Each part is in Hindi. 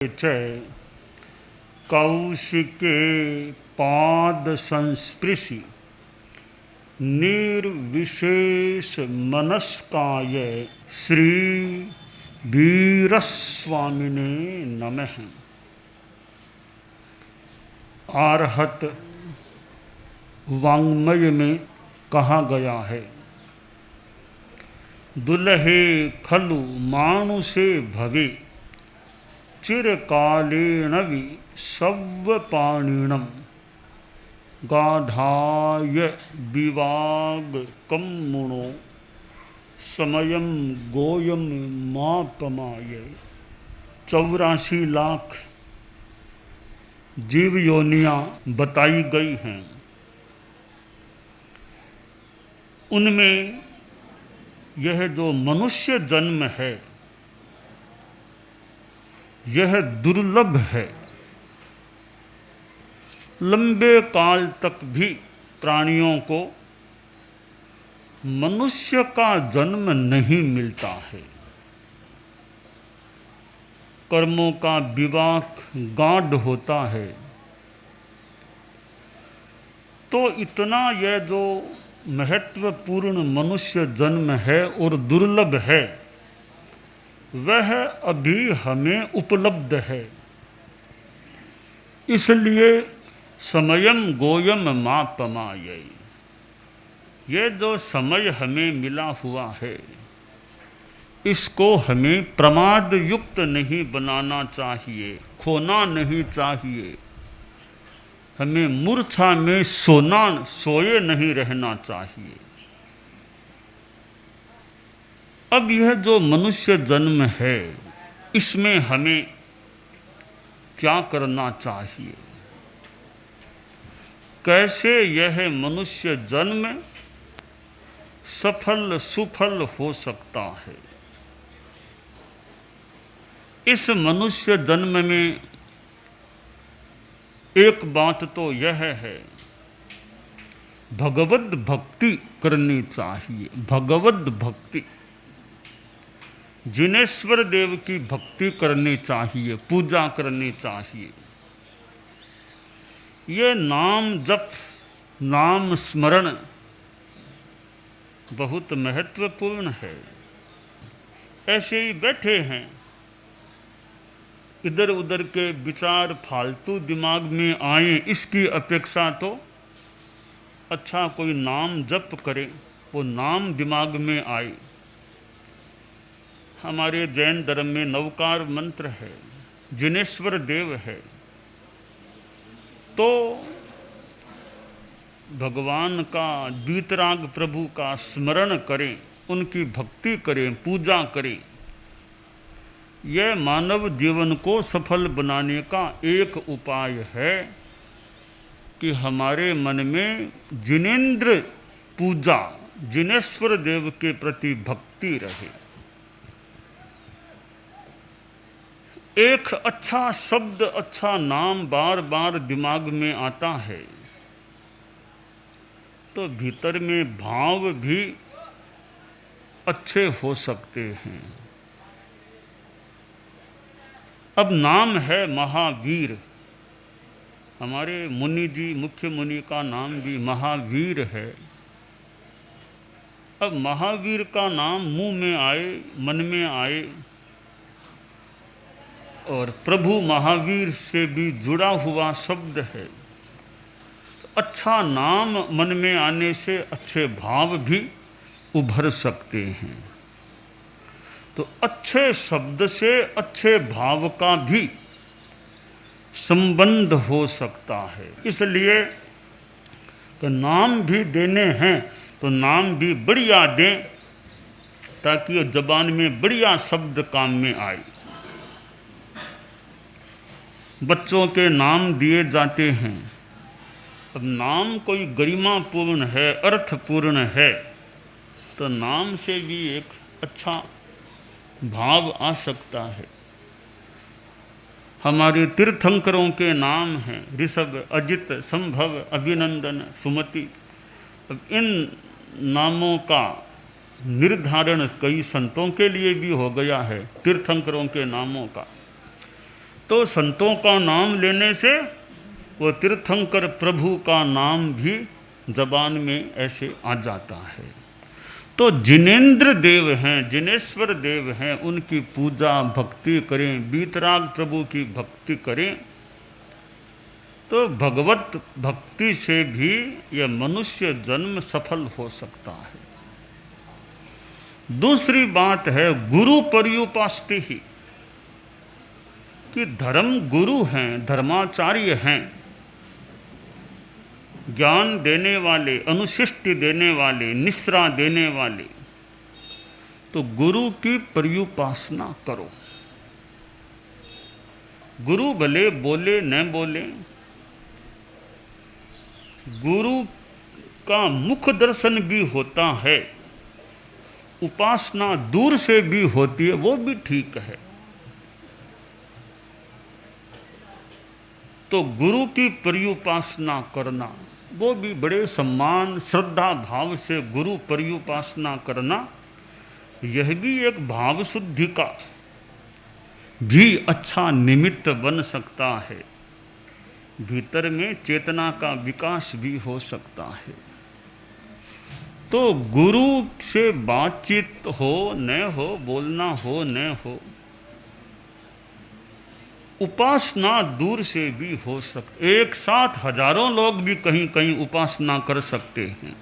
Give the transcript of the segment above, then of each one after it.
च कौशिके पाद संस्पृशि निर्विशेष मनस्काय श्री वीरस्वामिने नमः। आर्हत वाङ्मय में कहा गया है, दुलहे खलु मानुषे भवे चिरकालेन वि सव्वपाणिनं गाढाय विवाग कम्मुणो समयम गोयम मापमाय। 84 लाख जीव योनियां बताई गई हैं। उनमें यह जो मनुष्य जन्म है यह दुर्लभ है। लंबे काल तक भी प्राणियों को मनुष्य का जन्म नहीं मिलता है। कर्मों का विवाह गाढ़ होता है। तो इतना यह जो महत्वपूर्ण मनुष्य जन्म है और दुर्लभ है वह अभी हमें उपलब्ध है। इसलिए समयम गोयम मापमाय, ये जो समय हमें मिला हुआ है इसको हमें प्रमाद युक्त नहीं बनाना चाहिए, खोना नहीं चाहिए। हमें मूर्छा में सोए नहीं रहना चाहिए। अब यह जो मनुष्य जन्म है इसमें हमें क्या करना चाहिए, कैसे यह मनुष्य जन्म सफल सुफल हो सकता है। इस मनुष्य जन्म में एक बात तो यह है, भगवत भक्ति करनी चाहिए। भगवत भक्ति, जिनेश्वर देव की भक्ति करनी चाहिए, पूजा करनी चाहिए। ये नाम जप नाम स्मरण बहुत महत्वपूर्ण है। ऐसे ही बैठे हैं, इधर उधर के विचार फालतू दिमाग में आए, इसकी अपेक्षा तो अच्छा कोई नाम जप करे, वो नाम दिमाग में आए। हमारे जैन धर्म में नवकार मंत्र है, जिनेश्वर देव है। तो भगवान का, वीतराग प्रभु का स्मरण करें, उनकी भक्ति करें, पूजा करें। यह मानव जीवन को सफल बनाने का एक उपाय है कि हमारे मन में जिनेन्द्र पूजा, जिनेश्वर देव के प्रति भक्ति रहे। एक अच्छा शब्द, अच्छा नाम बार बार दिमाग में आता है तो भीतर में भाव भी अच्छे हो सकते हैं। अब नाम है महावीर। हमारे मुनि जी, मुख्य मुनि का नाम भी महावीर है। अब महावीर का नाम मुंह में आए, मन में आए, और प्रभु महावीर से भी जुड़ा हुआ शब्द है। अच्छा नाम मन में आने से अच्छे भाव भी उभर सकते हैं। तो अच्छे शब्द से अच्छे भाव का भी संबंध हो सकता है। इसलिए तो नाम भी देने हैं तो नाम भी बढ़िया दें ताकि ज़बान में बढ़िया शब्द काम में आए। बच्चों के नाम दिए जाते हैं। अब नाम कोई गरिमापूर्ण है, अर्थपूर्ण है तो नाम से भी एक अच्छा भाव आ सकता है। हमारे तीर्थंकरों के नाम हैं ऋषभ, अजित, संभव, अभिनंदन, सुमति। अब इन नामों का निर्धारण कई संतों के लिए भी हो गया है, तीर्थंकरों के नामों का। तो संतों का नाम लेने से वो तीर्थंकर प्रभु का नाम भी जबान में ऐसे आ जाता है। तो जिनेंद्र देव हैं, जिनेश्वर देव हैं, उनकी पूजा भक्ति करें, वीतराग प्रभु की भक्ति करें, तो भगवत भक्ति से भी यह मनुष्य जन्म सफल हो सकता है। दूसरी बात है गुरु पर्युपास्ति ही, कि धर्म गुरु हैं, धर्माचार्य हैं, ज्ञान देने वाले, अनुशिष्टि देने वाले, निश्रा देने वाले। तो गुरु की पर्युपासना करो। गुरु भले बोले न बोले, गुरु का मुख दर्शन भी होता है, उपासना दूर से भी होती है, वो भी ठीक है। तो गुरु की पर्युपासना करना, वो भी बड़े सम्मान श्रद्धा भाव से गुरु पर्युपासना करना, यह भी एक भाव शुद्धि का भी अच्छा निमित्त बन सकता है। भीतर में चेतना का विकास भी हो सकता है। तो गुरु से बातचीत हो न हो, बोलना हो न हो, उपासना दूर से भी हो सकती, एक साथ हजारों लोग भी कहीं कहीं उपासना कर सकते हैं।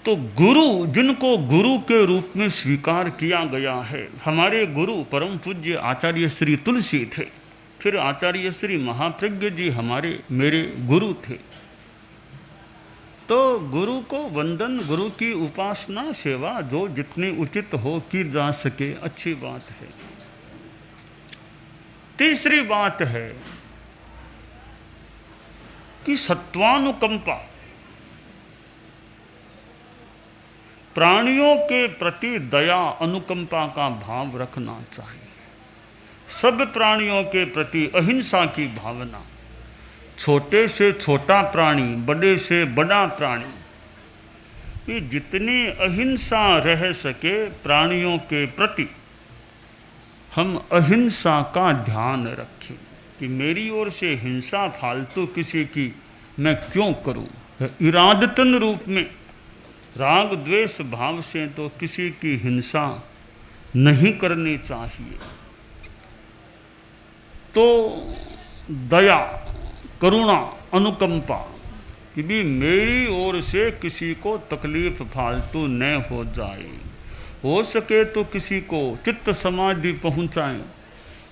तो गुरु, जिनको गुरु के रूप में स्वीकार किया गया है, हमारे गुरु परम पूज्य आचार्य श्री तुलसी थे, फिर आचार्य श्री महाप्रज्ञ जी हमारे मेरे गुरु थे। तो गुरु को वंदन, गुरु की उपासना सेवा जो जितनी उचित हो की जा सके, अच्छी बात है। तीसरी बात है कि सत्वानुकंपा, प्राणियों के प्रति दया अनुकंपा का भाव रखना चाहिए। सब प्राणियों के प्रति अहिंसा की भावना, छोटे से छोटा प्राणी, बड़े से बड़ा प्राणी, ये जितनी अहिंसा रह सके प्राणियों के प्रति हम अहिंसा का ध्यान रखें कि मेरी ओर से हिंसा फालतू किसी की मैं क्यों करूं। इरादतन रूप में राग द्वेष भाव से तो किसी की हिंसा नहीं करनी चाहिए। तो दया, करुणा, अनुकंपा कि भी मेरी ओर से किसी को तकलीफ फालतू न हो जाए, हो सके तो किसी को चित्त समाधि पहुंचाएं,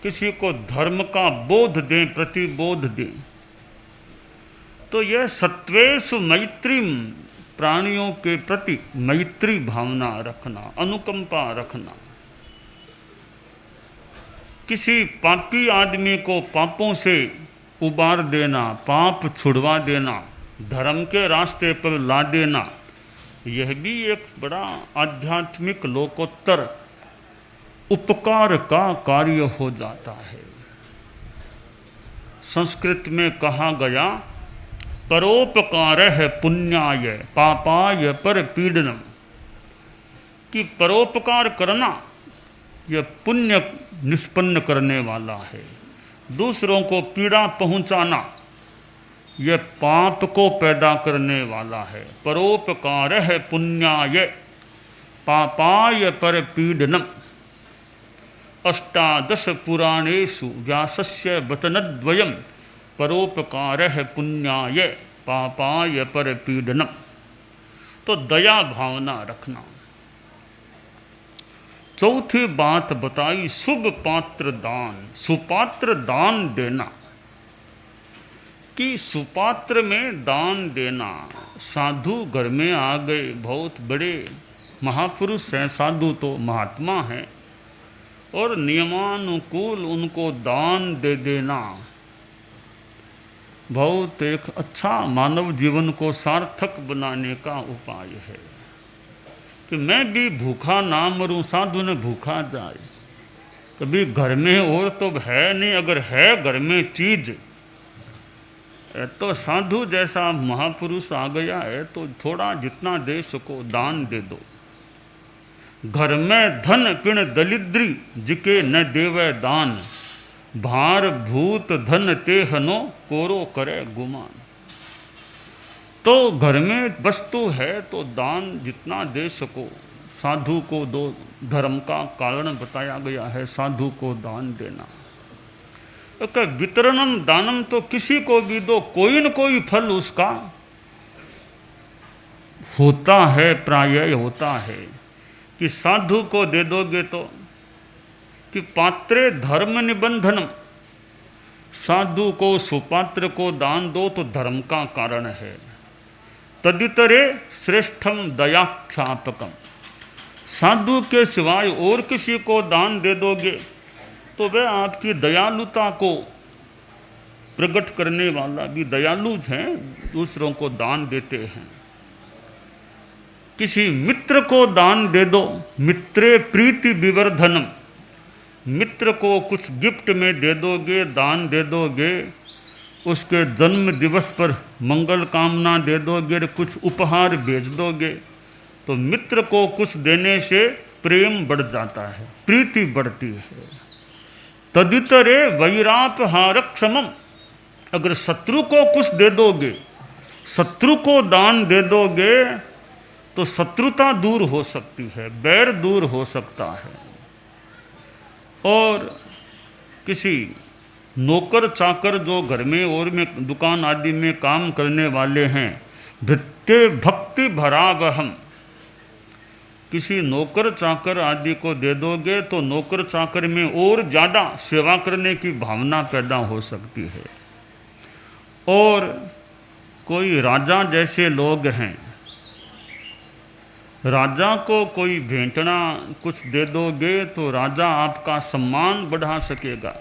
किसी को धर्म का बोध दें, प्रतिबोध दें। तो यह सत्वेषु मैत्री, प्राणियों के प्रति मैत्री भावना रखना, अनुकंपा रखना। किसी पापी आदमी को पापों से उबार देना, पाप छुड़वा देना, धर्म के रास्ते पर ला देना, यह भी एक बड़ा आध्यात्मिक लोकोत्तर उपकार का कार्य हो जाता है। संस्कृत में कहा गया, परोपकारः पुण्याय पापाय परपीडनम, कि परोपकार करना यह पुण्य निष्पन्न करने वाला है, दूसरों को पीड़ा पहुंचाना यह पाप को पैदा करने वाला है। परोपकारः पुण्याय पापाय परपीडनम। अष्टादश पुराणेषु व्यासस्य वचनद्वयम् परोपकारः पुण्याय पापाय परपीडनम। तो दया भावना रखना। चौथी बात बताई शुभ पात्र दान, सुपात्र दान देना, कि सुपात्र में दान देना। साधु घर में आ गए, बहुत बड़े महापुरुष हैं, साधु तो महात्मा हैं, और नियमानुकूल उनको दान दे देना बहुत एक अच्छा मानव जीवन को सार्थक बनाने का उपाय है। कि मैं भी भूखा ना मरूं, साधु ने भूखा जाए। कभी घर में और तो है नहीं, अगर है घर में चीज तो साधु जैसा महापुरुष आ गया है तो थोड़ा जितना दे सको दान दे दो। घर में धन पिण दलिद्री जिके न देवे दान, भार भूत धन तेहनो कोरो करे गुमान। तो घर में वस्तु है तो दान जितना दे सको साधु को दो, धर्म का कारण बताया गया है साधु को दान देना। तो वितरणम दानम, तो किसी को भी दो, कोई न कोई फल उसका होता है, प्रायः होता है। कि साधु को दे दोगे तो कि पात्रे धर्म निबंधनम, साधु को सुपात्र को दान दो तो धर्म का कारण है। तदितरे श्रेष्ठम दयाख्यापकम, साधु के सिवाय और किसी को दान दे दोगे तो वह आपकी दयालुता को प्रकट करने वाला भी दयालु हैं, दूसरों को दान देते हैं। किसी मित्र को दान दे दो, मित्रे प्रीति विवर्धनम, मित्र को कुछ गिफ्ट में दे दोगे, दान दे दोगे, उसके जन्म दिवस पर मंगल कामना दे दोगे, कुछ उपहार भेज दोगे, तो मित्र को कुछ देने से प्रेम बढ़ जाता है, प्रीति बढ़ती है। तदितरे वैरापहारक्षमम, अगर शत्रु को कुछ दे दोगे, शत्रु को दान दे दोगे तो शत्रुता दूर हो सकती है, बैर दूर हो सकता है। और किसी नौकर चाकर जो घर में और में दुकान आदि में काम करने वाले हैं, भृत्य भक्ति भरावहम, किसी नौकर चाकर आदि को दे दोगे तो नौकर चाकर में और ज़्यादा सेवा करने की भावना पैदा हो सकती है। और कोई राजा जैसे लोग हैं, राजा को कोई भेंटना कुछ दे दोगे तो राजा आपका सम्मान बढ़ा सकेगा।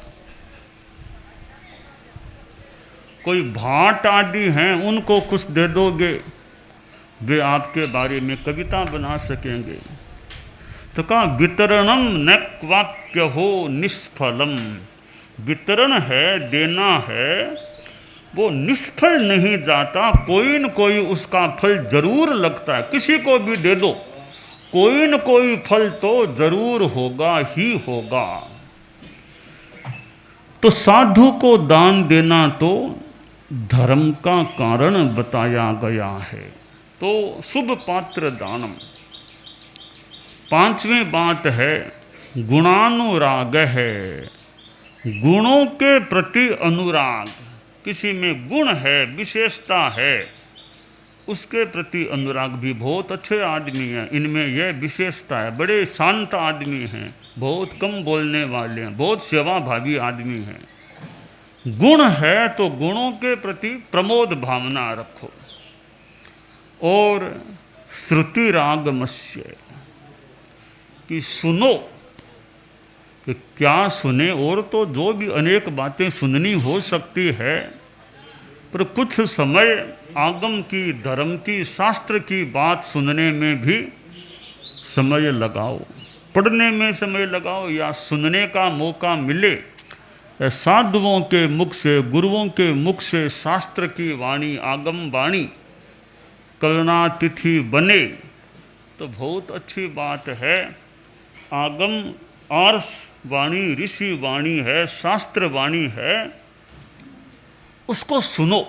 कोई भाट आदि हैं उनको कुछ दे दोगे, वे आपके बारे में कविता बना सकेंगे। तो कहा वितरणम न वाक्य हो निष्फलम, वितरण है, देना है, वो निष्फल नहीं जाता, कोई न कोई उसका फल जरूर लगता है। किसी को भी दे दो, कोई न कोई फल तो जरूर होगा ही होगा। तो साधु को दान देना तो धर्म का कारण बताया गया है। तो शुभ पात्र दानम। पांचवी बात है गुणानुराग है, गुणों के प्रति अनुराग। किसी में गुण है, विशेषता है, उसके प्रति अनुराग भी। बहुत अच्छे आदमी हैं, इनमें यह विशेषता है, बड़े शांत आदमी हैं, बहुत कम बोलने वाले हैं, बहुत सेवाभावी आदमी हैं। गुण है तो गुणों के प्रति प्रमोद भावना रखो। और श्रुति रागमस्य, कि सुनो, कि क्या सुने, और तो जो भी अनेक बातें सुननी हो सकती है, पर कुछ समय आगम की, धर्म की, शास्त्र की बात सुनने में भी समय लगाओ, पढ़ने में समय लगाओ, या सुनने का मौका मिले साधुओं के मुख से, गुरुओं के मुख से शास्त्र की वाणी, आगम वाणी करुणातिथि बने तो बहुत अच्छी बात है। आगम आर्ष वाणी, ऋषि वाणी है, शास्त्र वाणी है, उसको सुनो।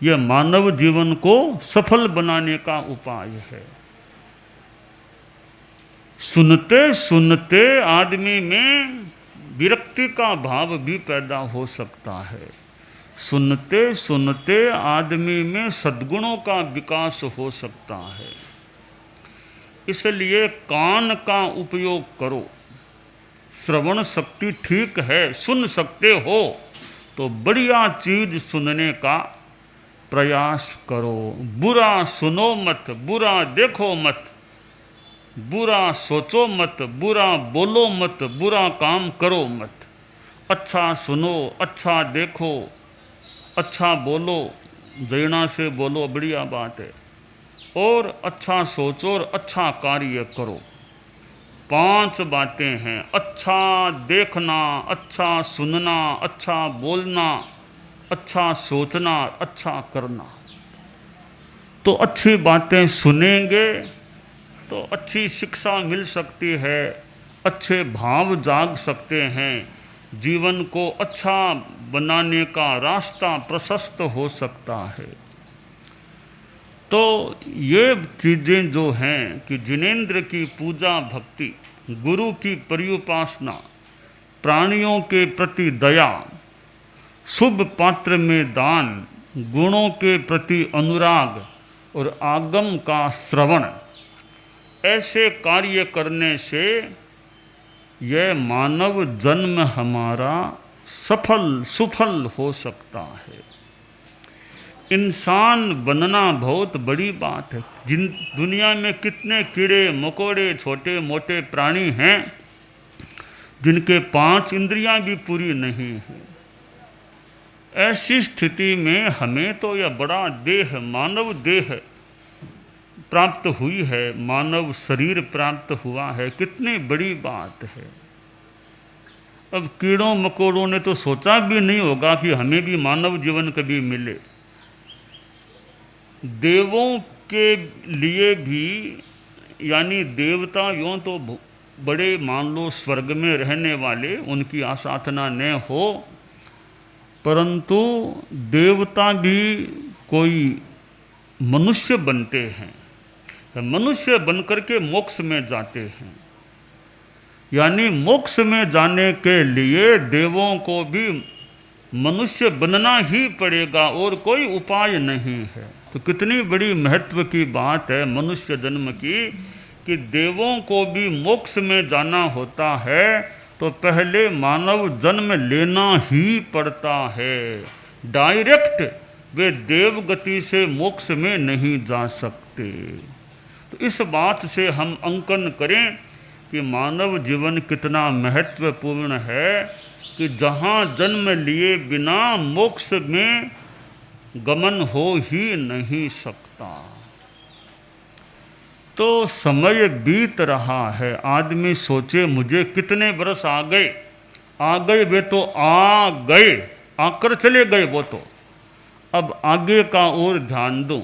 यह मानव जीवन को सफल बनाने का उपाय है। सुनते सुनते आदमी में विरक्ति का भाव भी पैदा हो सकता है। सुनते सुनते आदमी में सद्गुणों का विकास हो सकता है। इसलिए कान का उपयोग करो। श्रवण शक्ति ठीक है, सुन सकते हो तो बढ़िया चीज सुनने का प्रयास करो। बुरा सुनो मत, बुरा देखो मत, बुरा सोचो मत, बुरा बोलो मत, बुरा काम करो मत। अच्छा सुनो, अच्छा देखो, अच्छा बोलो, जैना से बोलो, बढ़िया बात है। और अच्छा सोचो और अच्छा कार्य करो। 5 बातें हैं, अच्छा देखना, अच्छा सुनना, अच्छा बोलना, अच्छा सोचना, अच्छा करना। तो अच्छी बातें सुनेंगे तो अच्छी शिक्षा मिल सकती है, अच्छे भाव जाग सकते हैं, जीवन को अच्छा बनाने का रास्ता प्रशस्त हो सकता है। तो ये चीज़ें जो हैं कि जिनेंद्र की पूजा भक्ति, गुरु की पर्युपासना, प्राणियों के प्रति दया, शुभ पात्र में दान, गुणों के प्रति अनुराग और आगम का श्रवण, ऐसे कार्य करने से यह मानव जन्म हमारा सफल सुफल हो सकता है। इंसान बनना बहुत बड़ी बात है। जिन दुनिया में कितने कीड़े मकोड़े छोटे मोटे प्राणी हैं जिनके 5 इंद्रियां भी पूरी नहीं हैं। ऐसी स्थिति में हमें तो यह बड़ा देह, मानव देह प्राप्त हुई है, मानव शरीर प्राप्त हुआ है, कितनी बड़ी बात है। अब कीड़ों मकोड़ों ने तो सोचा भी नहीं होगा कि हमें भी मानव जीवन कभी मिले। देवों के लिए भी, यानी देवता यूँ तो बड़े मान लो स्वर्ग में रहने वाले, उनकी आसाधना न हो, परंतु देवता भी कोई मनुष्य बनते हैं, मनुष्य बनकर के मोक्ष में जाते हैं। यानी मोक्ष में जाने के लिए देवों को भी मनुष्य बनना ही पड़ेगा और कोई उपाय नहीं है। तो कितनी बड़ी महत्व की बात है मनुष्य जन्म की, कि देवों को भी मोक्ष में जाना होता है तो पहले मानव जन्म लेना ही पड़ता है। डायरेक्ट वे देव गति से मोक्ष में नहीं जा सकते। तो इस बात से हम अंकन करें कि मानव जीवन कितना महत्वपूर्ण है, कि जहाँ जन्म लिए बिना मोक्ष में गमन हो ही नहीं सकता। तो समय बीत रहा है, आदमी सोचे मुझे कितने बरस आ गए, वे तो आ गए, आकर चले गए वो तो। अब आगे का और ध्यान दूं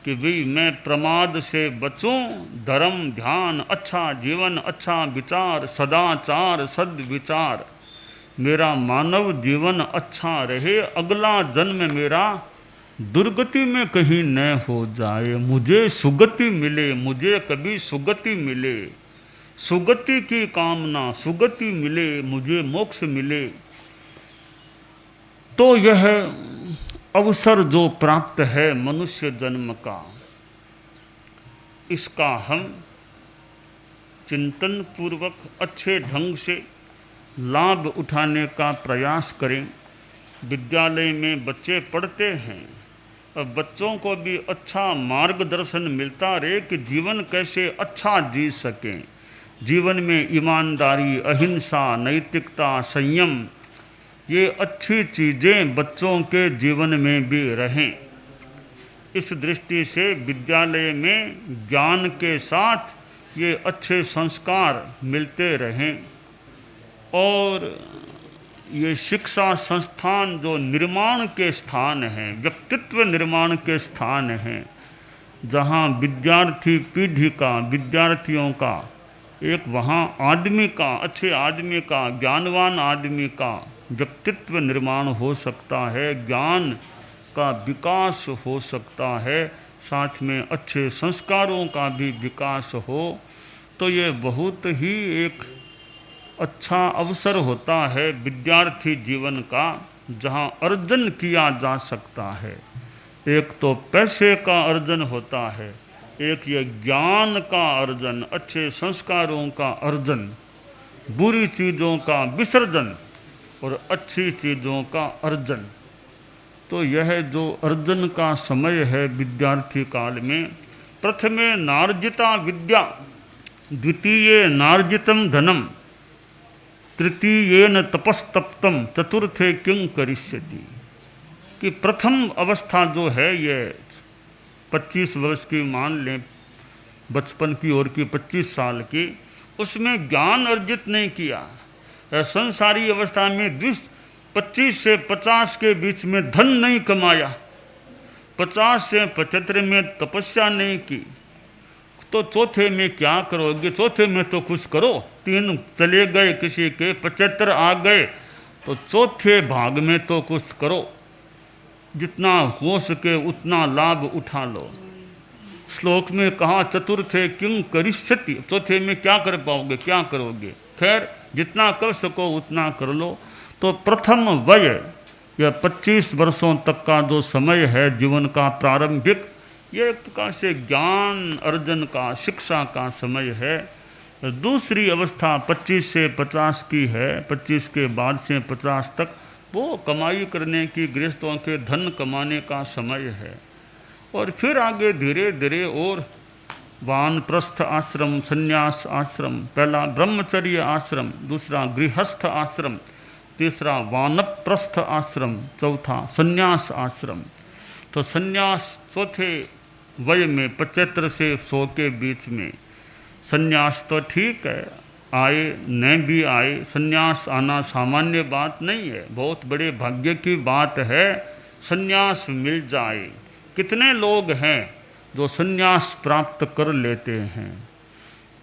कि भाई मैं प्रमाद से बचूं, धर्म ध्यान, अच्छा जीवन, अच्छा विचार, सदाचार, सद्विचार, मेरा मानव जीवन अच्छा रहे, अगला जन्म मेरा दुर्गति में कहीं न हो जाए, मुझे सुगति मिले, मुझे कभी सुगति मिले, सुगति की कामना, सुगति मिले, मुझे मोक्ष मिले। तो यह अवसर जो प्राप्त है मनुष्य जन्म का, इसका हम चिंतन पूर्वक अच्छे ढंग से लाभ उठाने का प्रयास करें। विद्यालय में बच्चे पढ़ते हैं, और बच्चों को भी अच्छा मार्गदर्शन मिलता रहे कि जीवन कैसे अच्छा जी सकें। जीवन में ईमानदारी, अहिंसा, नैतिकता, संयम, ये अच्छी चीज़ें बच्चों के जीवन में भी रहें। इस दृष्टि से विद्यालय में ज्ञान के साथ ये अच्छे संस्कार मिलते रहें। और ये शिक्षा संस्थान जो निर्माण के स्थान हैं, व्यक्तित्व निर्माण के स्थान हैं, जहाँ विद्यार्थी पीढ़ी का, विद्यार्थियों का, एक वहाँ आदमी का, अच्छे आदमी का, ज्ञानवान आदमी का व्यक्तित्व निर्माण हो सकता है, ज्ञान का विकास हो सकता है, साथ में अच्छे संस्कारों का भी विकास हो। तो ये बहुत ही एक अच्छा अवसर होता है विद्यार्थी जीवन का, जहाँ अर्जन किया जा सकता है। एक तो पैसे का अर्जन होता है, एक ये ज्ञान का अर्जन, अच्छे संस्कारों का अर्जन, बुरी चीज़ों का विसर्जन और अच्छी चीज़ों का अर्जन। तो यह जो अर्जन का समय है विद्यार्थी काल में, प्रथमे नार्जिता विद्या, द्वितीये नार्जितम धनम, तृतीयेन तपस्तप्तम, चतुर्थे किं करिष्यति। कि प्रथम अवस्था जो है ये 25 वर्ष की मान लें, बचपन की और की 25 साल की, उसमें ज्ञान अर्जित नहीं किया। संसारी अवस्था में 25 से 50 के बीच में धन नहीं कमाया, 50 से 75 में तपस्या नहीं की, तो चौथे में क्या करोगे? चौथे में तो कुछ करो। 3 चले गए, किसी के 75 आ गए, तो चौथे भाग में तो कुछ करो। जितना हो सके उतना लाभ उठा लो। श्लोक में कहा चतुर्थे किं करिष्यति, चौथे में क्या कर पाओगे, क्या करोगे? खैर जितना कर सको उतना कर लो। तो प्रथम वय यह 25 वर्षों तक का जो समय है जीवन का प्रारंभिक, ये एक प्रकार से ज्ञान अर्जन का, शिक्षा का समय है। दूसरी अवस्था 25 से 50 की है, 25 के बाद से 50 तक वो कमाई करने की, गृहस्थों के धन कमाने का समय है। और फिर आगे धीरे धीरे और वानप्रस्थ आश्रम, संन्यास आश्रम, पहला ब्रह्मचर्य आश्रम, दूसरा गृहस्थ आश्रम, तीसरा वानप्रस्थ आश्रम, चौथा संन्यास आश्रम। तो संन्यास चौथे वय में 75 से 100 के बीच में संन्यास तो ठीक है, आए न भी आए, संन्यास आना सामान्य बात नहीं है, बहुत बड़े भाग्य की बात है संन्यास मिल जाए। कितने लोग हैं जो संन्यास प्राप्त कर लेते हैं?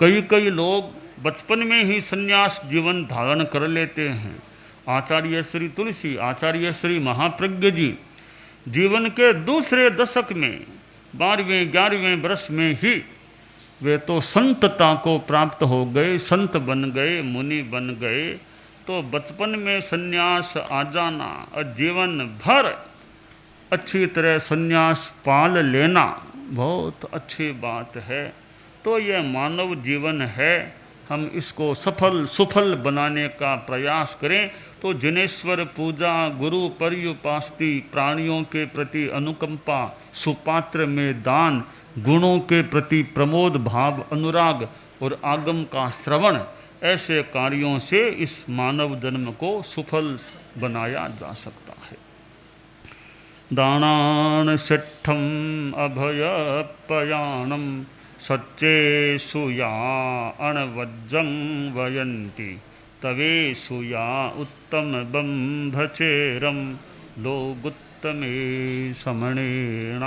कई लोग बचपन में ही संन्यास जीवन धारण कर लेते हैं। आचार्य श्री तुलसी, आचार्य श्री महाप्रज्ञ जी जीवन के दूसरे दशक में 12वें 11वें वर्ष में ही वे तो संतता को प्राप्त हो गए, संत बन गए, मुनि बन गए। तो बचपन में संन्यास आ जाना और जीवन भर अच्छी तरह संन्यास पाल लेना बहुत अच्छी बात है। तो यह मानव जीवन है, हम इसको सफल सुफल बनाने का प्रयास करें। तो जिनेश्वर पूजा, गुरु पर्युपास्ति, प्राणियों के प्रति अनुकंपा, सुपात्र में दान, गुणों के प्रति प्रमोद भाव, अनुराग और आगम का श्रवण, ऐसे कार्यों से इस मानव जन्म को सुफल बनाया जा सकता है। दानान सिद्धम अभयपयाणम सच्चेषु या अणवज्जं वयन्ति तवेषु या उत्तम बंभचेरम लोगुत्तमे समणेनाय।